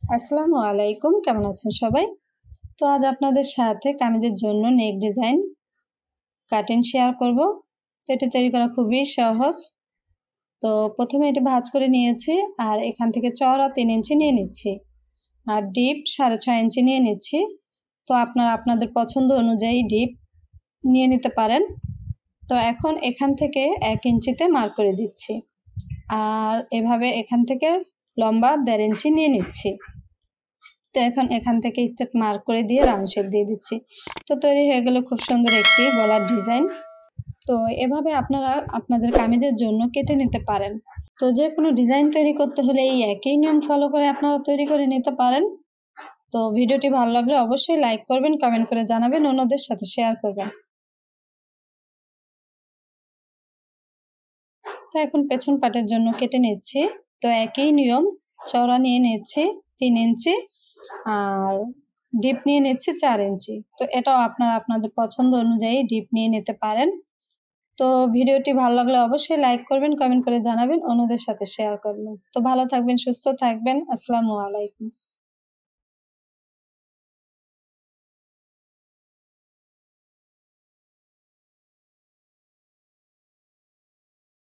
আসসালামু আলাইকুম, কেমন আছেন সবাই? তো আজ আপনাদের সাথে কামিজের জন্য নেক ডিজাইন কাটিং শেয়ার করব। তো এটি তৈরি করা খুবই সহজ। তো প্রথমে এটি ভাঁজ করে নিয়েছি আর এখান থেকে চওড়া 3 ইঞ্চি নিয়ে নিচ্ছি আর ডিপ 6.5 ইঞ্চি নিয়ে নিচ্ছি। তো আপনারা আপনাদের পছন্দ অনুযায়ী ডিপ নিয়ে নিতে পারেন। তো এখন এখান থেকে 1 ইঞ্চিতে মার্ক করে দিচ্ছি আর এভাবে এখান থেকে লম্বা 1.5 ইঞ্চি নিয়ে নিচ্ছি। তো এখন এখান থেকে স্ট্রেট মার্ক করে দিয়ে রাউন্ড শেপ দিয়ে দিচ্ছি। তো তৈরি হয়ে গেল খুব সুন্দর একটি গলার ডিজাইন। তো এভাবে আপনারা আপনাদের কামিজের জন্য কেটে নিতে পারেন। তো যে কোনো ডিজাইন তৈরি করতে হলে এই একই নিয়ম ফলো করে আপনারা তৈরি করে নিতে পারেন। তো ভিডিওটি ভালো লাগলে অবশ্যই লাইক করবেন, কমেন্ট করে জানাবেন, অন্যদের সাথে শেয়ার করবেন। তো এখন পেছন পাটের জন্য কেটে নিচ্ছি। তো একই নিয়ম, চওড়া নিয়ে নিচ্ছি 3 ইঞ্চি আর ডিপ নিয়ে নিচ্ছি 4 ইঞ্চি। তো এটাও আপনারা আপনাদের পছন্দ অনুযায়ী ডিপ নিয়ে নিতে পারেন। তো ভিডিওটি ভালো লাগলে অবশ্যই লাইক করবেন, কমেন্ট করে জানাবেন, অন্যদের সাথে শেয়ার করবেন। তো ভালো থাকবেন, সুস্থ থাকবেন। আসসালামু আলাইকুম।